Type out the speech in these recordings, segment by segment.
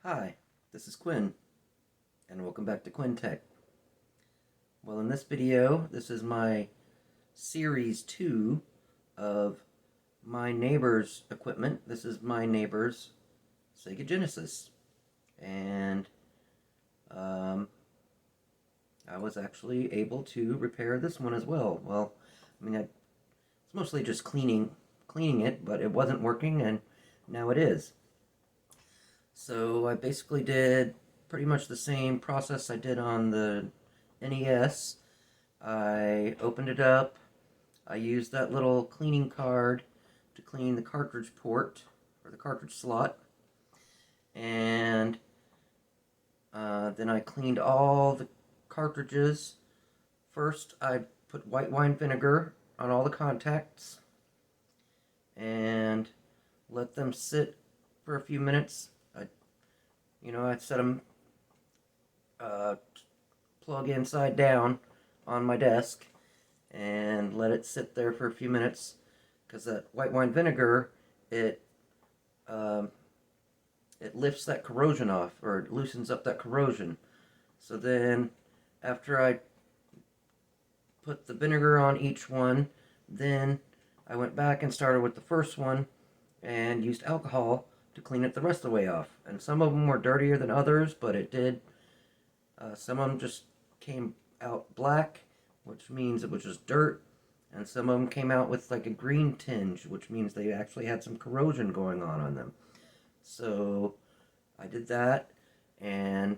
Hi, this is Quinn, and welcome back to Quinn Tech. Well, in this video, this is my Series 2 of my neighbor's equipment. This is my neighbor's Sega Genesis, and I was actually able to repair this one as well. Well, it's mostly just cleaning it, but it wasn't working, and now it is. So I basically did pretty much the same process I did on the NES. I opened it up. I used that little cleaning card to clean the cartridge port, or the cartridge slot. And then I cleaned all the cartridges. First, I put white wine vinegar on all the contacts and let them sit for a few minutes. I set them plug inside down on my desk and let it sit there for a few minutes, because that white wine vinegar, it lifts that corrosion off, or it loosens up that corrosion. So then after I put the vinegar on each one, then I went back and started with the first one and used alcohol to clean it the rest of the way off. And some of them were dirtier than others, but it did. Some of them just came out black, which means it was just dirt. And some of them came out with like a green tinge, which means they actually had some corrosion going on them. So I did that, and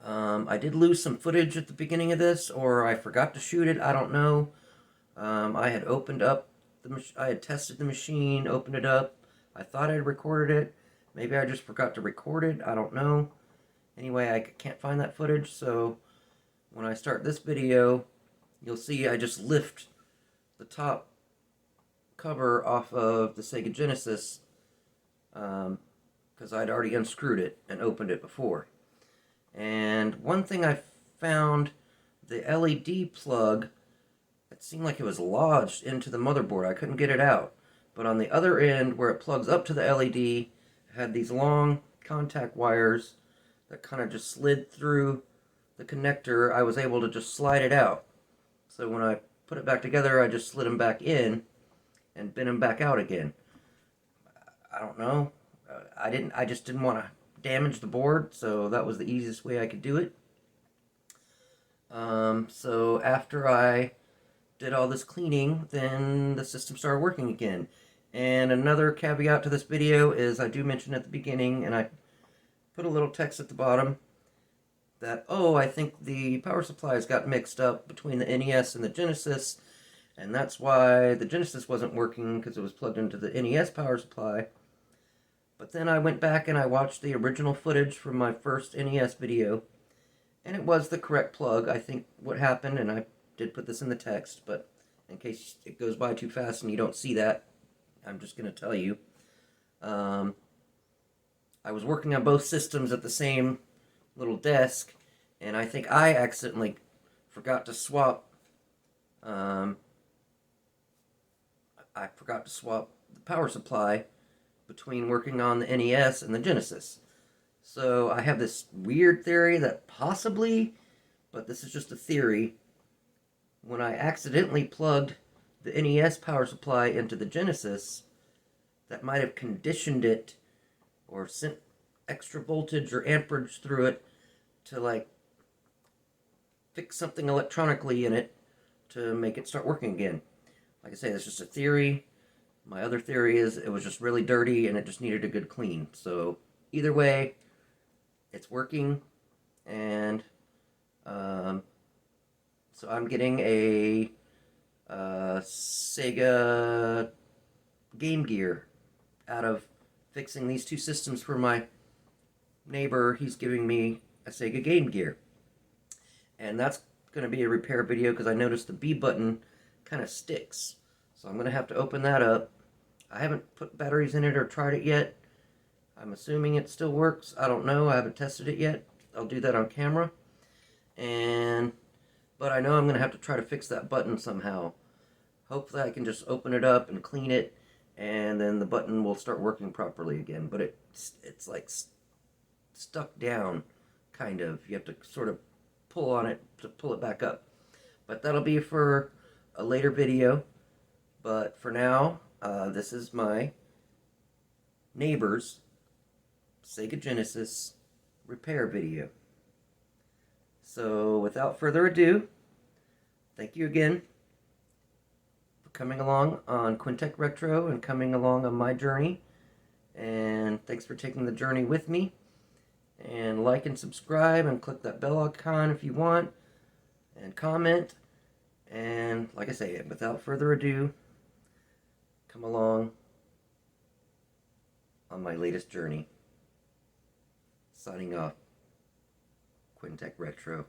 I did lose some footage at the beginning of this, or I forgot to shoot it, I don't know. I had opened up I had tested the machine, opened it up. I thought I had recorded it. Maybe I just forgot to record it. I don't know. Anyway, I can't find that footage, so when I start this video, you'll see I just lift the top cover off of the Sega Genesis, because I'd already unscrewed it and opened it before. And one thing I found, the LED plug, it seemed like it was lodged into the motherboard. I couldn't get it out. But on the other end, where it plugs up to the LED, it had these long contact wires that kind of just slid through the connector. I was able to just slide it out. So when I put it back together, I just slid them back in and bent them back out again. I don't know. I just didn't want to damage the board, so that was the easiest way I could do it. So after I did all this cleaning, then the system started working again. And another caveat to this video is I do mention at the beginning, and I put a little text at the bottom, that, I think the power supplies got mixed up between the NES and the Genesis, and that's why the Genesis wasn't working, because it was plugged into the NES power supply. But then I went back and I watched the original footage from my first NES video, and it was the correct plug. I think what happened, and I did put this in the text, but in case it goes by too fast and you don't see that, I'm just going to tell you. I was working on both systems at the same little desk, and I think I accidentally forgot to swap. I forgot to swap the power supply between working on the NES and the Genesis. So I have this weird theory that possibly, but this is just a theory, when I accidentally plugged the NES power supply into the Genesis, that might have conditioned it or sent extra voltage or amperage through it to like fix something electronically in it to make it start working again. Like I say, that's just a theory. My other theory is it was just really dirty and it just needed a good clean. So either way, it's working, and so I'm getting a Sega Game Gear out of fixing these two systems for my neighbor. He's giving me a Sega Game Gear. And that's going to be a repair video, because I noticed the B button kind of sticks. So I'm going to have to open that up. I haven't put batteries in it or tried it yet. I'm assuming it still works. I don't know. I haven't tested it yet. I'll do that on camera. But I know I'm going to have to try to fix that button somehow. Hopefully I can just open it up and clean it, and then the button will start working properly again. But it's like stuck down, kind of. You have to sort of pull on it to pull it back up. But that'll be for a later video. But for now, this is my neighbor's Sega Genesis repair video. So without further ado, thank you again for coming along on Quintech Retro and coming along on my journey. And thanks for taking the journey with me. And like and subscribe and click that bell icon if you want. And comment. And like I say, without further ado, come along on my latest journey. Signing off, Quintech Retro.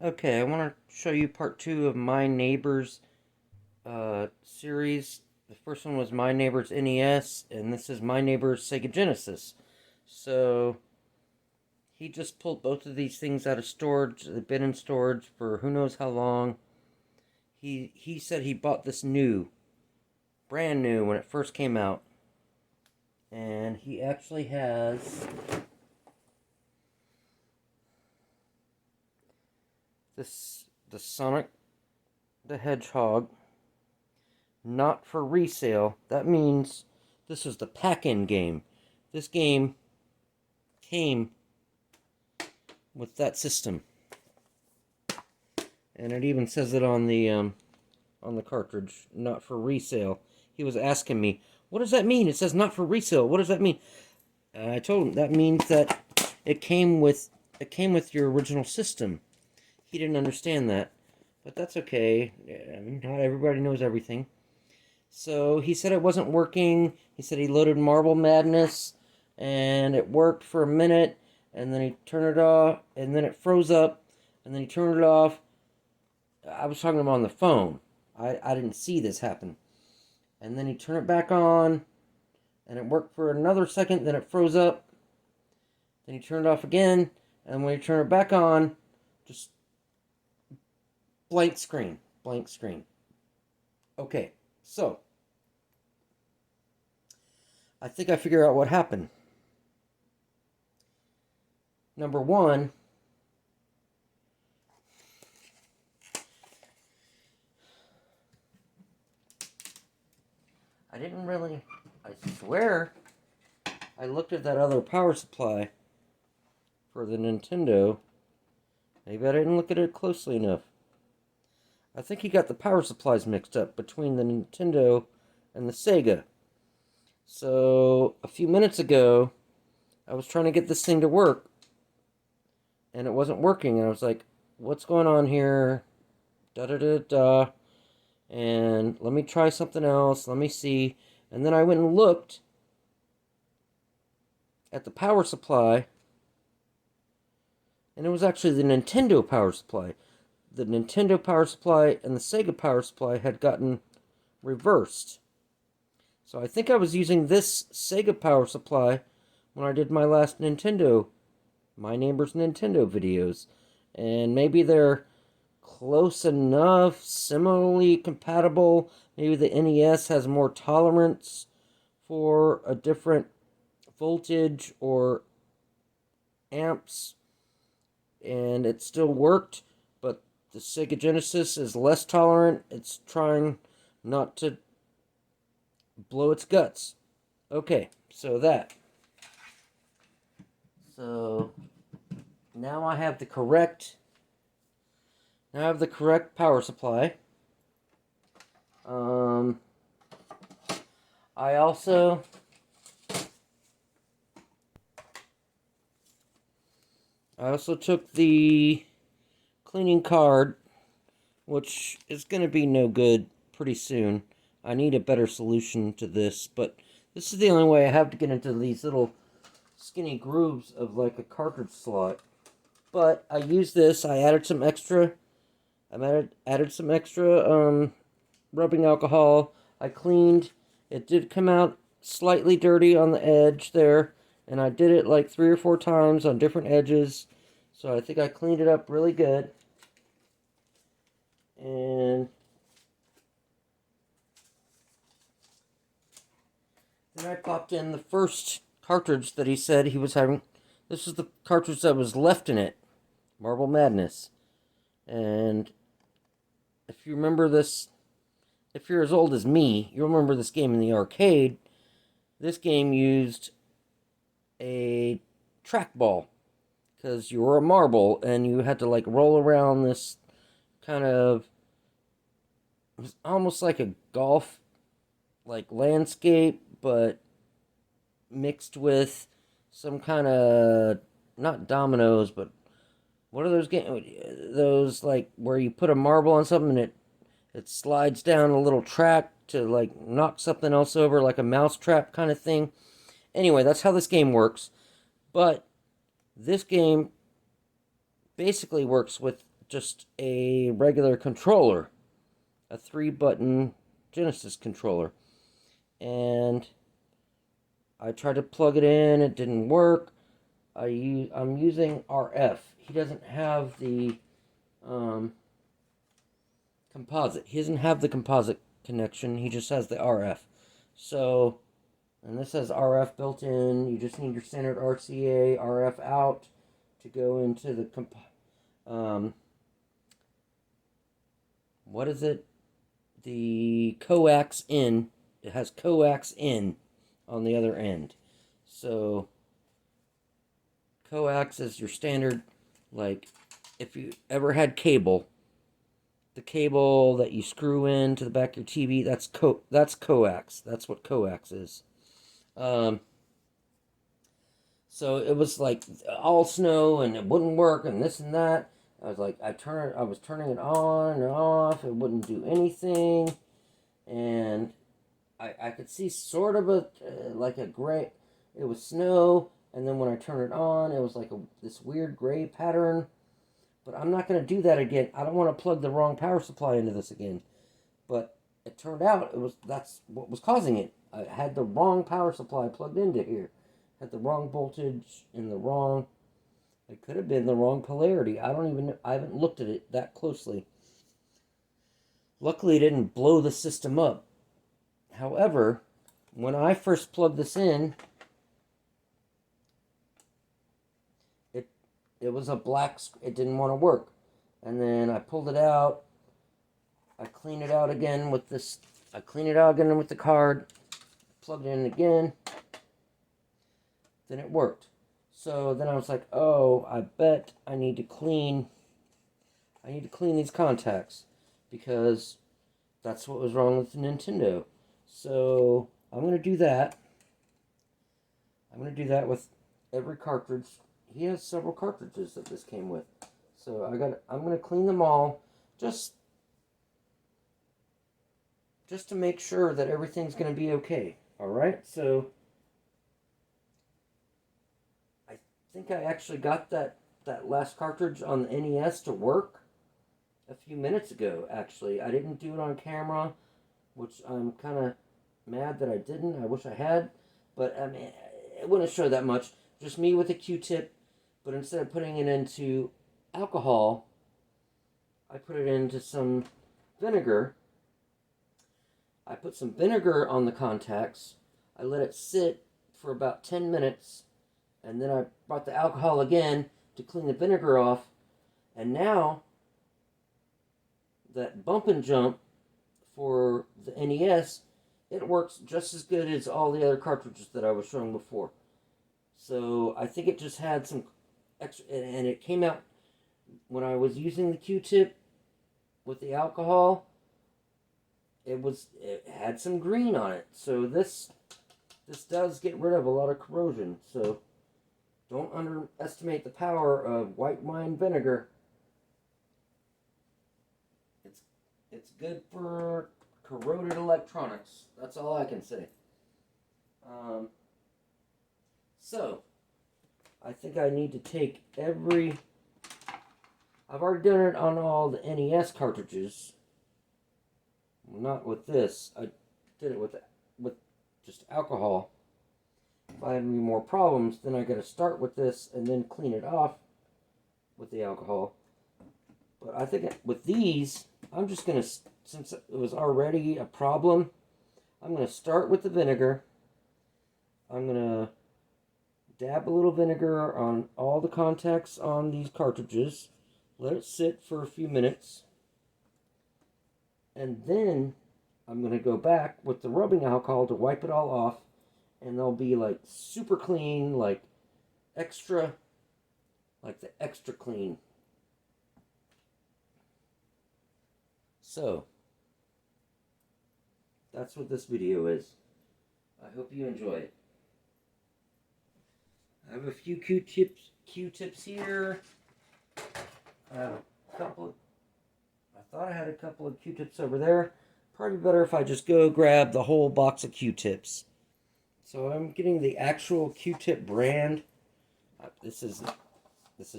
Okay, I want to show you part 2 of My Neighbor's series. The first one was My Neighbor's NES, and this is My Neighbor's Sega Genesis. So, he just pulled both of these things out of storage. They've been in storage for who knows how long. He said he bought this brand new, when it first came out. And he actually has the Sonic the Hedgehog, not for resale. That means this is the pack-in game. This game came with that system, and it even says it on the cartridge, not for resale. He was asking me, what does that mean? It says not for resale. What does that mean? I told him that means that it came with your original system. He didn't understand that, but that's okay. I mean, not everybody knows everything. So he said it wasn't working. He said he loaded Marble Madness, and it worked for a minute, and then he turned it off, and then it froze up, and then he turned it off. I was talking to him on the phone. I didn't see this happen. And then he turned it back on, and it worked for another second, then it froze up. Then he turned it off again, and when he turned it back on, just blank screen. Okay, so I think I figured out what happened. Number one, I swear, I looked at that other power supply for the Nintendo. Maybe I didn't look at it closely enough. I think he got the power supplies mixed up between the Nintendo and the Sega. So, a few minutes ago, I was trying to get this thing to work, and it wasn't working. And I was like, what's going on here? Da-da-da-da. And let me try something else. Let me see. And then I went and looked at the power supply, and it was actually the Nintendo power supply. The Nintendo power supply and the Sega power supply had gotten reversed. So I think I was using this Sega power supply when I did my last My Neighbor's Nintendo videos. And maybe they're close enough, similarly compatible. Maybe the NES has more tolerance for a different voltage or amps, and it still worked, but the Sega Genesis is less tolerant. It's trying not to blow its guts. Okay, so now I have the correct power supply. I also took the cleaning card, which is going to be no good pretty soon. I need a better solution to this, but this is the only way I have to get into these little skinny grooves of like a cartridge slot. But I used this. I added some extra rubbing alcohol. I cleaned. It did come out slightly dirty on the edge there, and I did it like 3 or 4 times on different edges. So I think I cleaned it up really good. And then I popped in the first cartridge that he said he was having. This is the cartridge that was left in it, Marble Madness. And if you remember this, if you're as old as me, you'll remember this game in the arcade. This game used a trackball because you were a marble and you had to like roll around this kind of, it was almost like a golf like landscape, but mixed with some kind of, not dominoes, but what are those games? Those like where you put a marble on something and it slides down a little track to like knock something else over, like a mousetrap kind of thing. Anyway, that's how this game works. But this game basically works with just a regular controller, a 3-button Genesis controller. And I tried to plug it in, it didn't work. I'm using RF. He doesn't have the composite. He doesn't have the composite connection. He just has the RF. So, and this has RF built in. You just need your standard RCA RF out to go into the what is it? The coax in. It has coax in on the other end. So coax is your standard, like if you ever had cable, the cable that you screw into the back of your TV, that's coax. That's what coax is. So it was like all snow and it wouldn't work and this and that. I was like, I was turning it on and off. It wouldn't do anything, and I could see sort of like a gray. It was snow, and then when I turned it on, it was like this weird gray pattern. But I'm not going to do that again. I don't want to plug the wrong power supply into this again. But it turned out that's what was causing it. I had the wrong power supply plugged into here. Had the wrong voltage and the wrong. It could have been the wrong polarity. I don't even know. I haven't looked at it that closely. Luckily, it didn't blow the system up. However, when I first plugged this in, it was a black. It didn't want to work, and then I pulled it out. I cleaned it out again with this. I cleaned it out again with the card. Plugged it in again. Then it worked. So then I was like, oh, I bet I need to clean these contacts because that's what was wrong with the Nintendo. So I'm going to do that. I'm going to do that with every cartridge. He has several cartridges that this came with. So I'm going to clean them all just to make sure that everything's going to be okay. All right? So I think I actually got that last cartridge on the NES to work a few minutes ago, actually. I didn't do it on camera, which I'm kind of mad that I didn't. I wish I had. But, I mean, it wouldn't show that much. Just me with a Q-tip. But instead of putting it into alcohol, I put it into some vinegar. I put some vinegar on the contacts. I let it sit for about 10 minutes. And then I brought the alcohol again to clean the vinegar off. And now, that bump and jump for the NES, it works just as good as all the other cartridges that I was showing before. So I think it just had some extra, and it came out when I was using the Q-tip with the alcohol. It had some green on it. So this does get rid of a lot of corrosion. So don't underestimate the power of white wine vinegar. It's good for corroded electronics. That's all I can say. So, I think I need to take I've already done it on all the NES cartridges. Not with this. I did it with just alcohol. If I have any more problems, then I got to start with this and then clean it off with the alcohol. But I think with these, I'm just going to, since it was already a problem, I'm going to start with the vinegar. I'm going to dab a little vinegar on all the contacts on these cartridges. Let it sit for a few minutes. And then I'm going to go back with the rubbing alcohol to wipe it all off. And they'll be like super clean, like extra, like the extra clean. So, that's what this video is. I hope you enjoy it. I have a few Q-tips here. I have a couple. I thought I had a couple of Q-tips over there. Probably better if I just go grab the whole box of Q-tips. So I'm getting the actual Q-tip brand. This is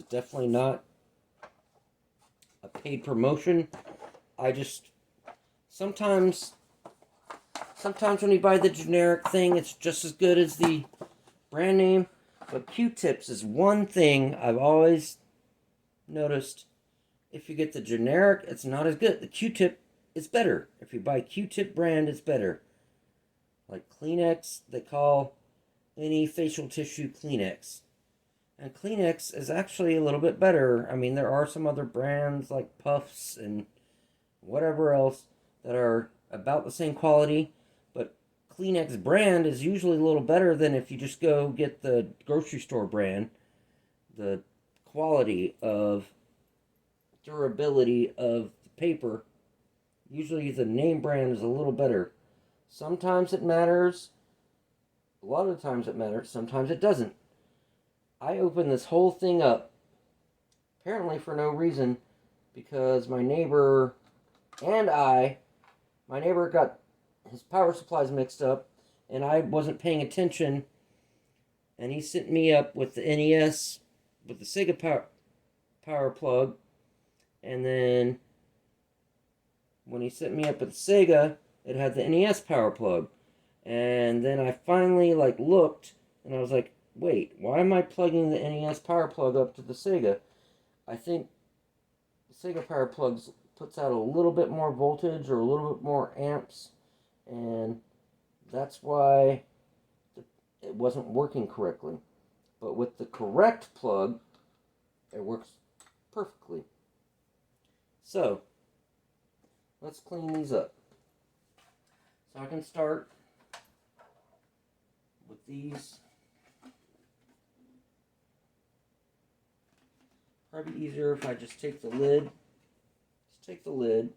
definitely not a paid promotion. I just sometimes when you buy the generic thing, it's just as good as the brand name. But Q-tips is one thing I've always noticed. If you get the generic, it's not as good. The Q-tip is better. If you buy Q-tip brand, it's better. Like Kleenex, they call any facial tissue Kleenex. And Kleenex is actually a little bit better. I mean, there are some other brands like Puffs and whatever else that are about the same quality. But Kleenex brand is usually a little better than if you just go get the grocery store brand. The quality of durability of the paper, usually the name brand is a little better. Sometimes it matters. A lot of the times it matters. Sometimes it doesn't. I opened this whole thing up, apparently for no reason, because my neighbor got his power supplies mixed up, and I wasn't paying attention, and he sent me up with the NES, with the Sega power plug, and then when he sent me up with the Sega, it had the NES power plug. And then I finally looked, and I was like, wait, why am I plugging the NES power plug up to the Sega? I think the Sega power plugs puts out a little bit more voltage or a little bit more amps, and that's why it wasn't working correctly. But with the correct plug, it works perfectly. So, let's clean these up. So I can start with these. Probably easier if I just take the lid. Just take the lid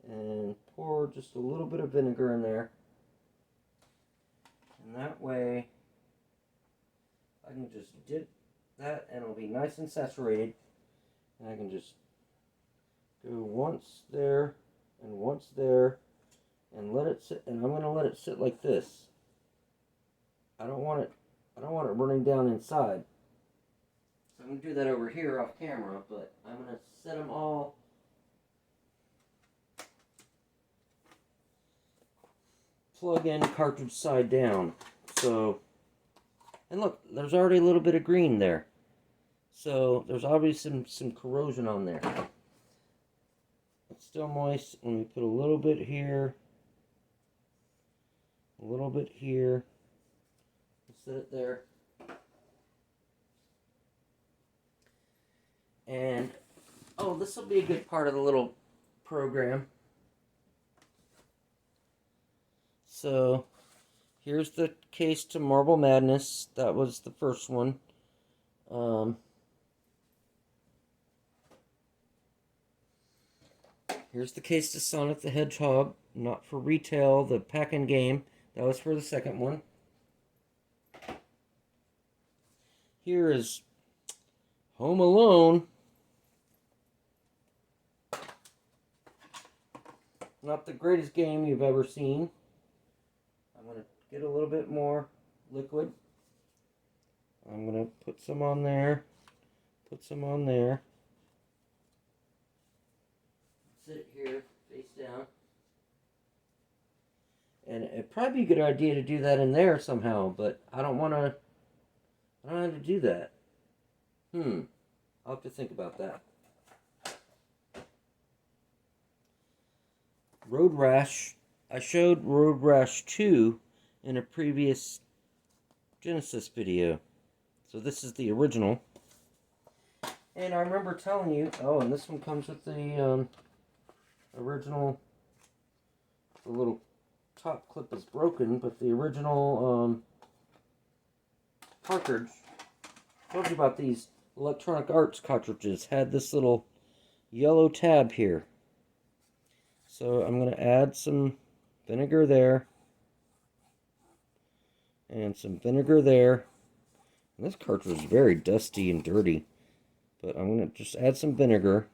and pour just a little bit of vinegar in there. And that way I can just dip that and it'll be nice and saturated. And I can just go once there and once there and let it sit. And I'm going to let it sit like this. I don't want it running down inside. So I'm going to do that over here off camera, but I'm going to set them all plug in cartridge side down. So, and look, there's already a little bit of green there. So there's obviously some corrosion on there. It's still moist. Let me put a little bit here. A little bit here. Set it there. And, oh, this will be a good part of the little program. So, here's the case to Marble Madness. That was the first one. Here's the case to Sonic the Hedgehog. Not for retail, the pack-in game. That was for the second one. Here is Home Alone. Not the greatest game you've ever seen. I'm going to get a little bit more liquid. I'm going to put some on there. Put some on there. Sit here, face down. And it'd probably be a good idea to do that in there somehow, but I don't want to do that. I'll have to think about that. Road Rash. I showed Road Rash 2 in a previous Genesis video. So this is the original. And I remember telling you, oh, and this one comes with the original, the little top clip is broken, but the original cartridge, I told you about these Electronic Arts cartridges, had this little yellow tab here. So I'm going to add some vinegar there, and some vinegar there. And this cartridge is very dusty and dirty, but I'm going to just add some vinegar.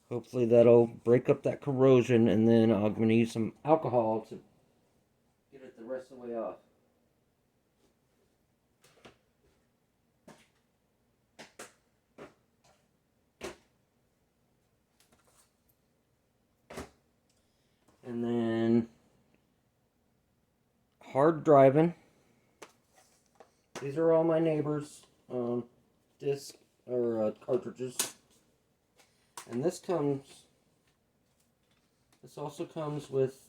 Hopefully that'll break up that corrosion, and then I'm going to use some alcohol to get it the rest of the way off. And then hard driving. These are all my neighbors' disc or cartridges. And this also comes with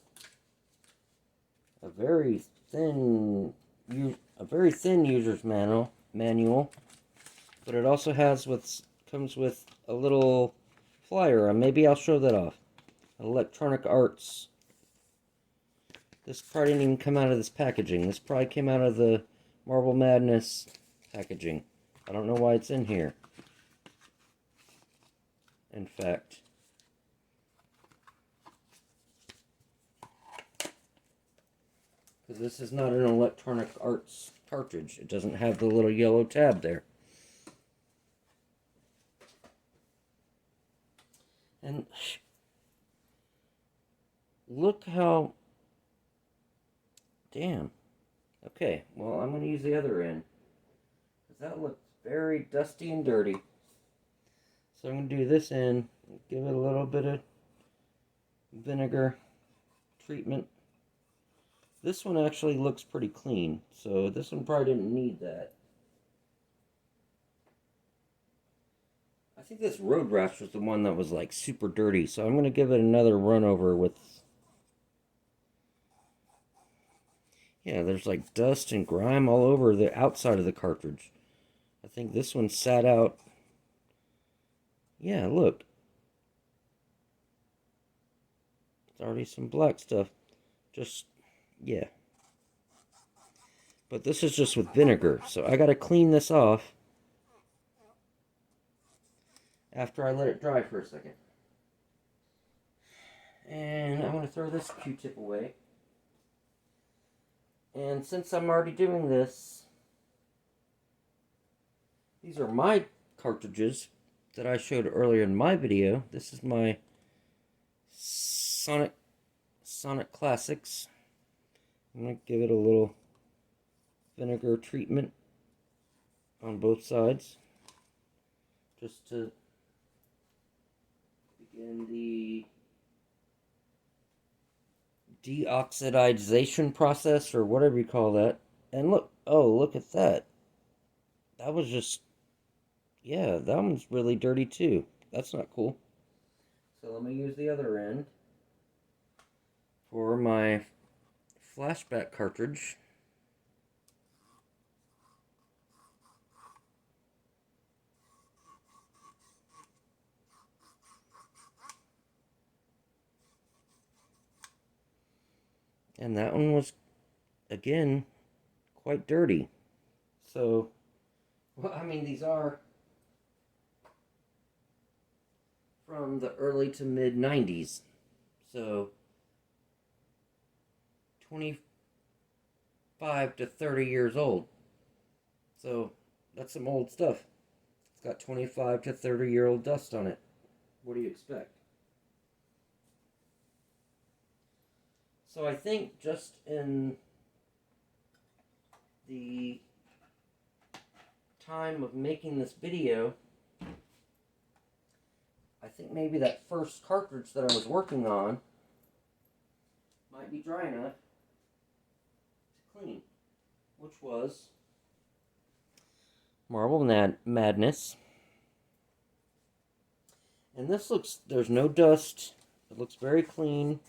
a very thin user's manual, but it also comes with a little flyer. Maybe I'll show that off. Electronic Arts. This probably didn't even come out of this packaging. This probably came out of the Marble Madness packaging. I don't know why it's in here. In fact, because this is not an Electronic Arts cartridge. It doesn't have the little yellow tab there. And look how... Damn. Okay, well, I'm going to use the other end, because that looks very dusty and dirty. So I'm going to do this end, give it a little bit of vinegar treatment. This one actually looks pretty clean, so this one probably didn't need that. I think this Road Rash was the one that was like super dirty, so I'm going to give it another run over with... Yeah, there's like dust and grime all over the outside of the cartridge. I think this one sat out. Yeah, look. There's already some black stuff. Just, yeah. But this is just with vinegar, so I gotta clean this off after I let it dry for a second. And I'm gonna throw this Q-tip away. And since I'm already doing this, these are my cartridges that I showed earlier in my video. This is my Sonic Classics. I'm going to give it a little vinegar treatment on both sides, just to begin the deoxidization process, or whatever you call that. And look, oh, look at that. That was just, yeah, that one's really dirty too. That's not cool. So let me use the other end for my Flashback Cartridge. And that one was, again, quite dirty. So, well, I mean, these are from the early to mid 90s. So, 25 to 30 years old. So, that's some old stuff. It's got 25 to 30-year-old dust on it. What do you expect? So I think just in the time of making this video, I think maybe that first cartridge that I was working on might be dry enough to clean, which was Marble Madness. And this looks, there's no dust. It looks very clean.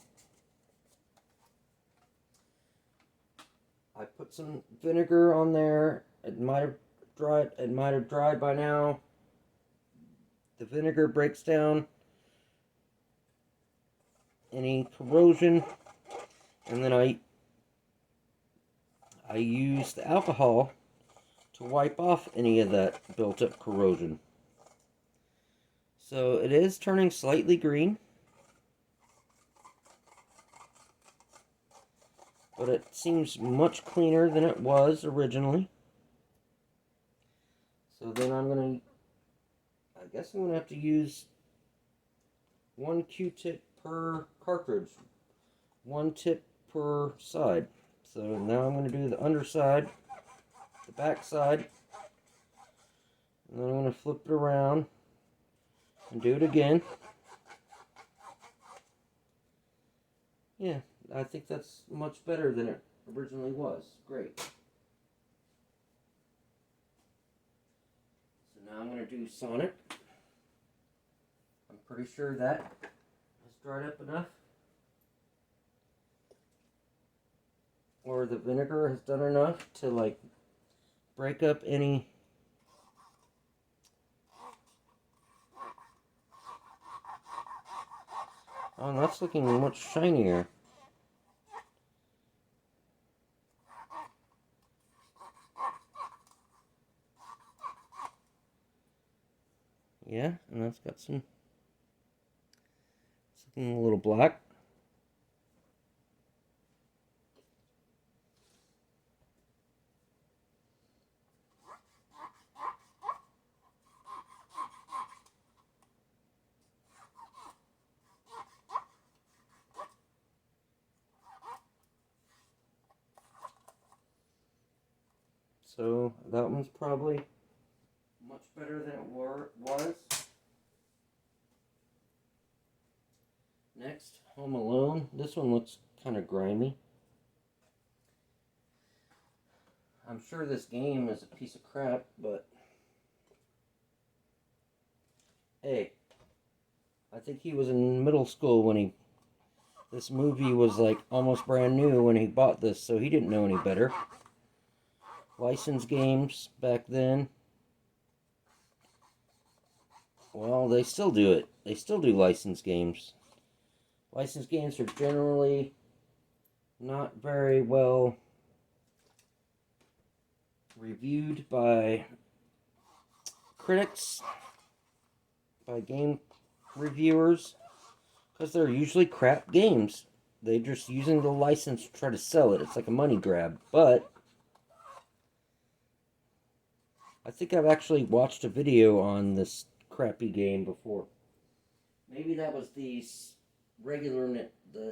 I put put some vinegar on there. It might have dried. It might have dried by now. The vinegar breaks down any corrosion, and then I use the alcohol to wipe off any of that built-up corrosion. So it is turning slightly green, but it seems much cleaner than it was originally. So then I guess I'm going to have to use one Q-tip per cartridge, one tip per side. So now I'm going to do the underside, the back side, and then I'm going to flip it around and do it again. Yeah, I think that's much better than it originally was. Great. So now I'm going to do Sonic. I'm pretty sure that has dried up enough. Or the vinegar has done enough to like break up any oh, that's looking much shinier. Yeah, and that's got some, it's looking a little black. So that one's probably much better than it was. Next, Home Alone. This one looks kind of grimy. I'm sure this game is a piece of crap, but hey, I think he was in middle school when this movie was like almost brand new when he bought this, so he didn't know any better. Licensed games back then. Well, they still do it. They still do licensed games. Licensed games are generally not very well reviewed by critics, by game reviewers, because they're usually crap games. They're just using the license to try to sell it. It's like a money grab. But I think I've actually watched a video on this crappy game before. Maybe that was the the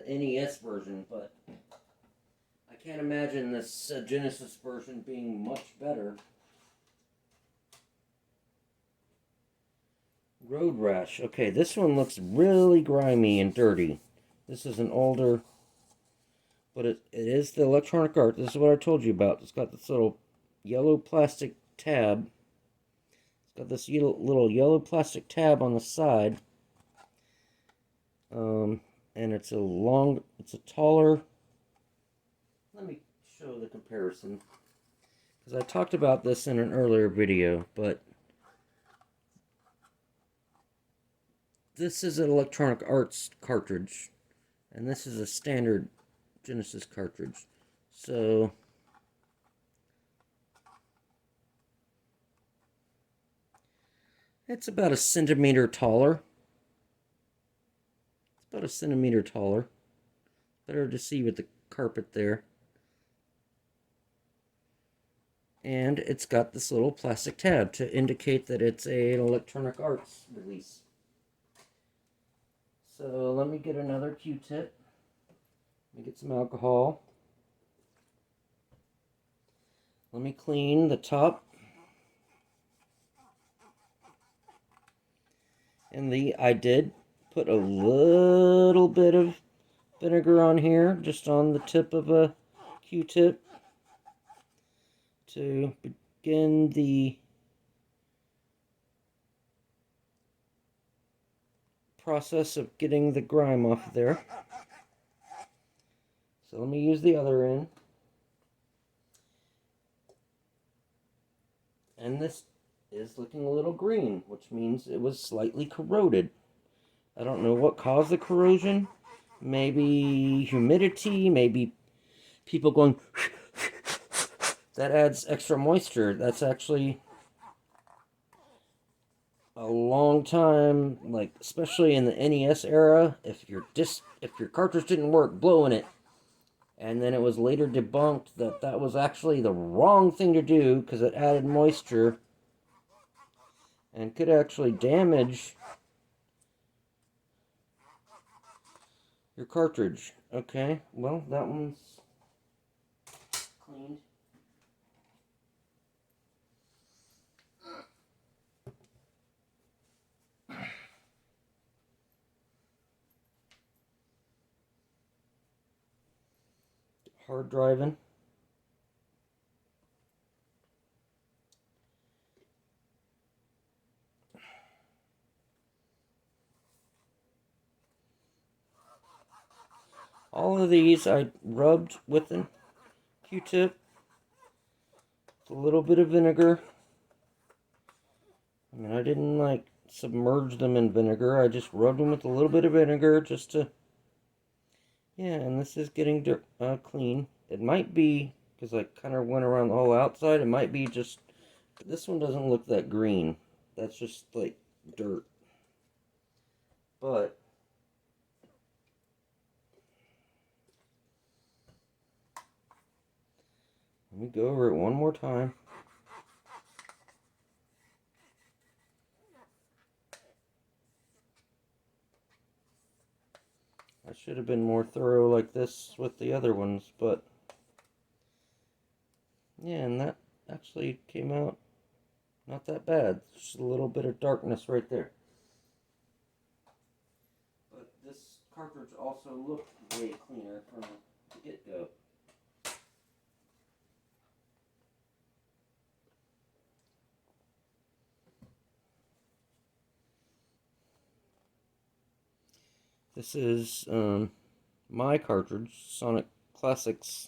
NES version, but I can't imagine this Genesis version being much better. Road Rash. Okay, this one looks really grimy and dirty. This is an older, but it is the Electronic Arts. This is what I told you about. It's got this little yellow plastic tab. It's got this little yellow plastic tab on the side. And it's a taller, let me show the comparison, because I talked about this in an earlier video, but this is an Electronic Arts cartridge, and this is a standard Genesis cartridge. So it's about a centimeter taller. It's about a centimeter taller. Better to see with the carpet there. And it's got this little plastic tab to indicate that it's an Electronic Arts release. So let me get another Q-tip. Let me get some alcohol. Let me clean the top. And I did put a little bit of vinegar on here, just on the tip of a Q-tip, to begin the process of getting the grime off of there. So let me use the other end. And this is looking a little green, which means it was slightly corroded. I don't know what caused the corrosion. Maybe humidity, maybe people going that adds extra moisture. That's actually a long time, like especially in the NES era, if your cartridge didn't work, blowing it. And then it was later debunked that that was actually the wrong thing to do because it added moisture and could actually damage your cartridge. Okay, well, that one's cleaned. Hard driving. All of these I rubbed with a Q-tip, a little bit of vinegar. I mean, I didn't like submerge them in vinegar. I just rubbed them with a little bit of vinegar just to, yeah, and this is getting clean. It might be, because I kind of went around the whole outside, it might be just, this one doesn't look that green. That's just like dirt. But let me go over it one more time. I should have been more thorough like this with the other ones, but yeah, and that actually came out not that bad. Just a little bit of darkness right there. But this cartridge also looked way cleaner from the get-go. This is my cartridge, Sonic Classics.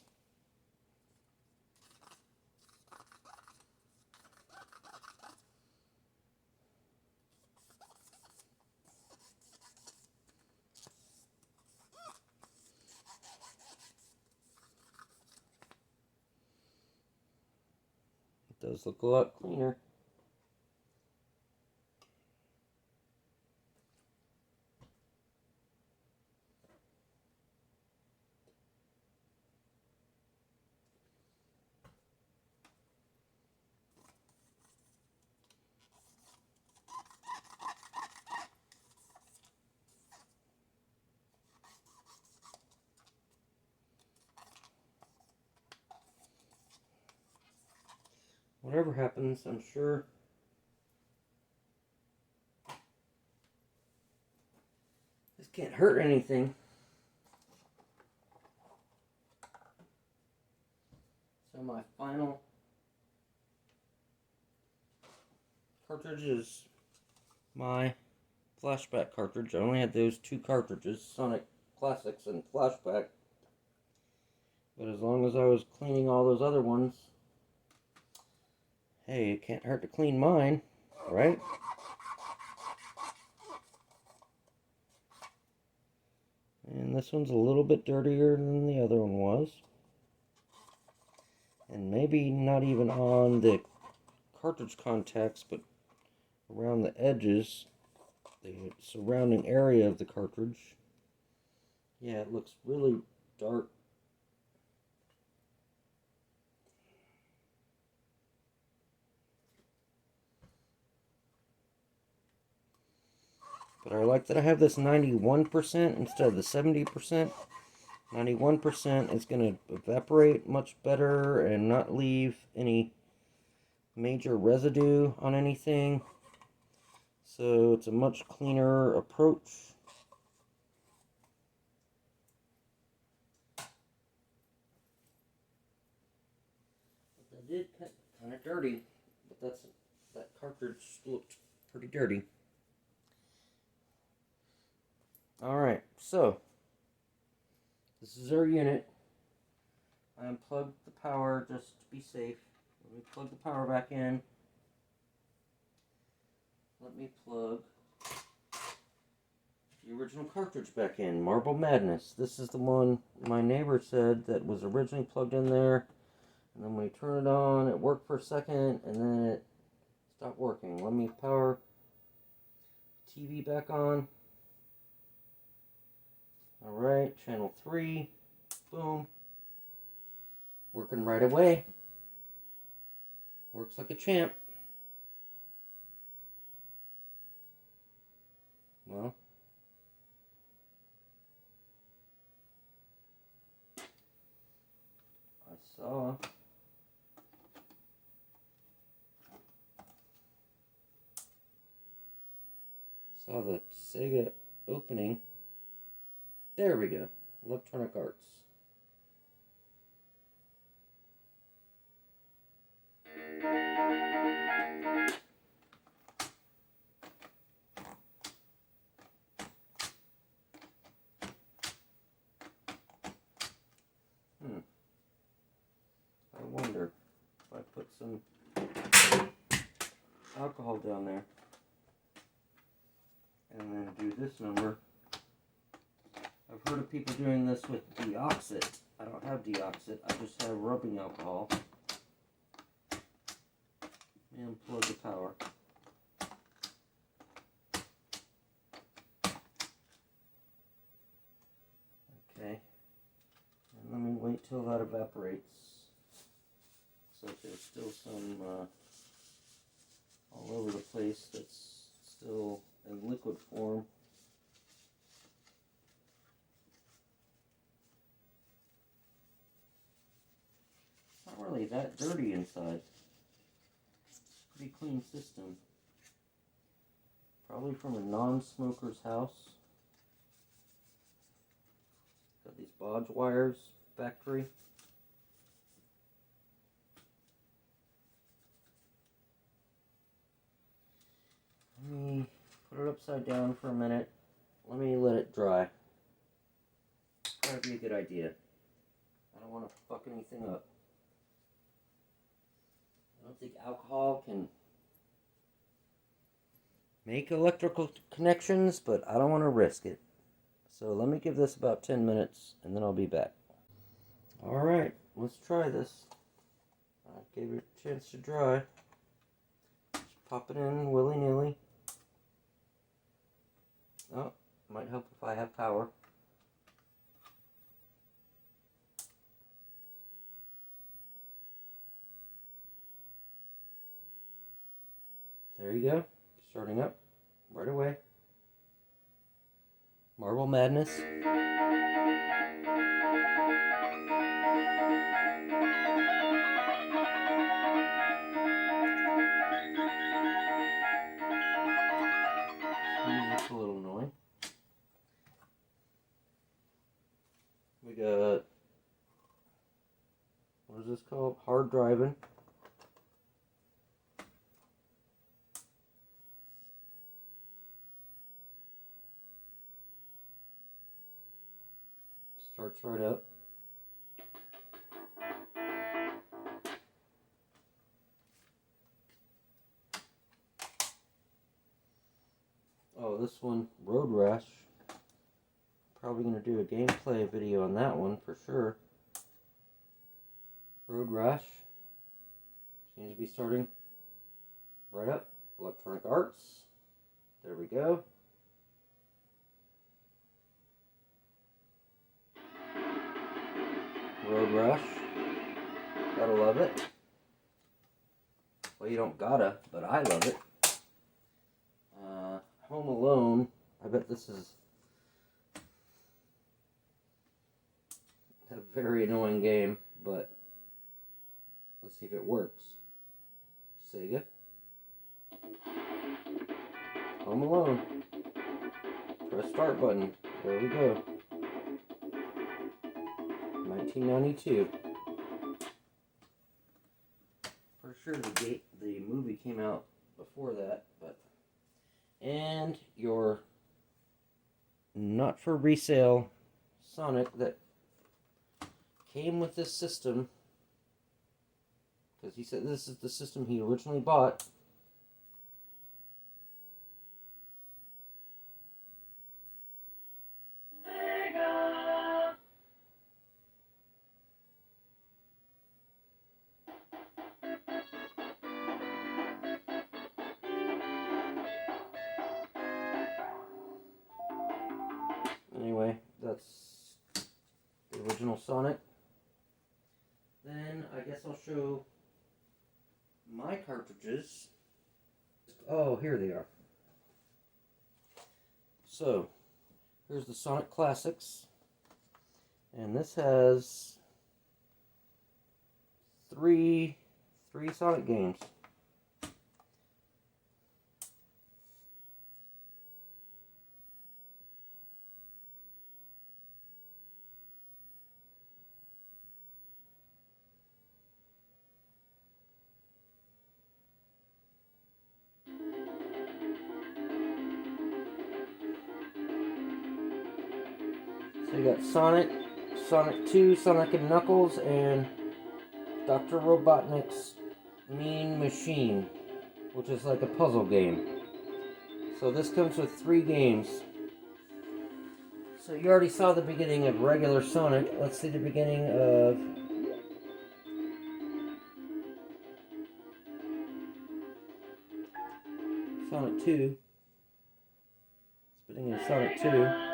It does look a lot cleaner. Whatever happens, I'm sure this can't hurt anything. So my final cartridge is my Flashback cartridge. I only had those two cartridges, Sonic Classics and Flashback. But as long as I was cleaning all those other ones, hey, it can't hurt to clean mine, right? And this one's a little bit dirtier than the other one was. And maybe not even on the cartridge contacts, but around the edges, the surrounding area of the cartridge. Yeah, it looks really dark. But I like that I have this 91% instead of the 70%. 91% is going to evaporate much better and not leave any major residue on anything. So it's a much cleaner approach. But I did kind of dirty, but that cartridge looked pretty dirty. Alright, so this is our unit. I unplugged the power just to be safe. Let me plug the power back in. let me plug the original cartridge back in. Marble Madness. This is the one my neighbor said that was originally plugged in there. And then when you turn it on, it worked for a second, and then it stopped working. Let me power TV back on. Alright, channel 3. Boom. Working right away. Works like a champ. Well, I saw the Sega opening. There we go. Electronic Arts. I wonder if I put some alcohol down there and then do this number. I've heard of people doing this with deoxit. I don't have deoxit, I just have rubbing alcohol. And plug the power. Okay. And let me wait till that evaporates. Looks like there's still some all over the place that's still in liquid form. It's not really that dirty inside. Pretty clean system. Probably from a non-smoker's house. Got these bodge wires, factory. Let me put it upside down for a minute. Let me let it dry. That'd be a good idea. I don't want to fuck anything up. I don't think alcohol can make electrical connections, but I don't want to risk it. So let me give this about 10 minutes, and then I'll be back. Alright, let's try this. I gave it a chance to dry. Just pop it in willy-nilly. Oh, might help if I have power. There you go. Starting up right away. Marble Madness. Music's a little annoying. We got, what is this called? Hard driving. Starts right up. Oh, this one, Road Rash. Probably going to do a gameplay video on that one for sure. Road Rash. Seems to be starting right up. Electronic Arts. There we go. Road Rash. Gotta love it. Well, you don't gotta, but I love it. Home Alone. I bet this is a very annoying game, but let's see if it works. Sega. Home Alone. Press start button. There we go. 1992. For sure the movie came out before that, but and your not for resale Sonic that came with this system, because he said this is the system he originally bought. anyway, that's the original Sonic. Then I guess I'll show my cartridges. Oh, here they are. So, here's the Sonic Classics. And this has three Sonic games. So you got Sonic, Sonic 2, Sonic and Knuckles, and Dr. Robotnik's Mean Machine, which is like a puzzle game. So this comes with 3 games. So you already saw the beginning of regular Sonic. Let's see the beginning of Sonic 2. It's the beginning of Sonic 2.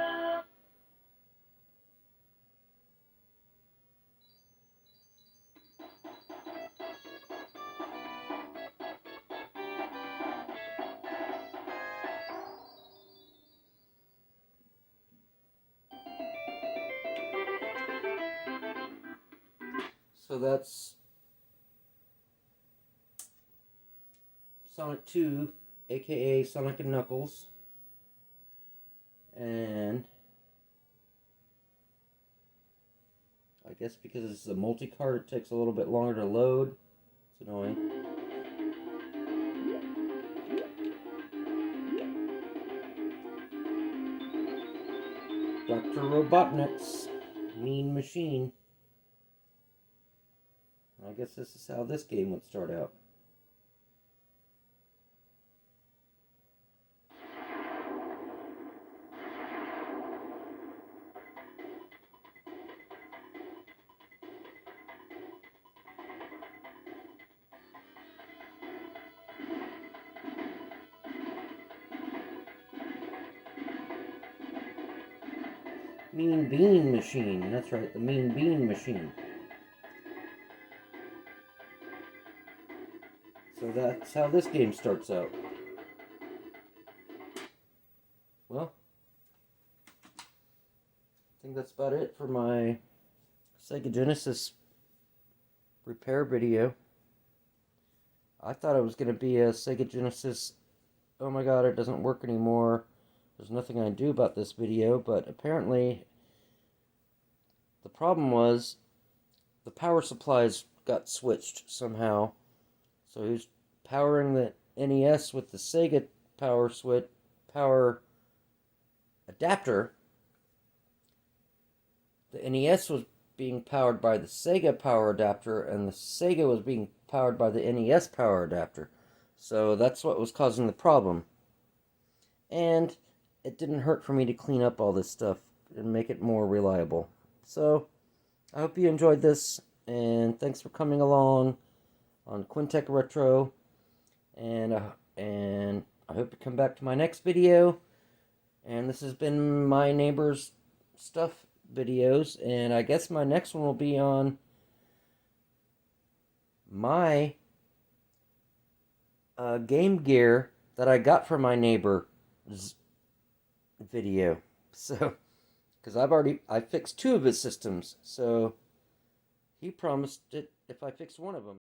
So that's Sonic 2, aka Sonic and Knuckles. And I guess because it's a multi-card, it takes a little bit longer to load. It's annoying. Dr. Robotnik's Mean Machine. I guess this is how this game would start out. Mean Bean Machine. That's right, the Mean Bean Machine. So that's how this game starts out. Well, I think that's about it for my Sega Genesis repair video. I thought it was going to be a Sega Genesis, oh my god, it doesn't work anymore, there's nothing I can do about this video, but apparently the problem was the power supplies got switched somehow. So he was powering the NES with the Sega power adapter. The NES was being powered by the Sega power adapter, and the Sega was being powered by the NES power adapter. So that's what was causing the problem. And it didn't hurt for me to clean up all this stuff and make it more reliable. So I hope you enjoyed this, and thanks for coming along on Quintech Retro, and I hope you come back to my next video. And this has been my neighbor's stuff videos, and I guess my next one will be on my Game Gear that I got from my neighbor's video. So, because I fixed 2 of his systems, so he promised it if I fixed one of them.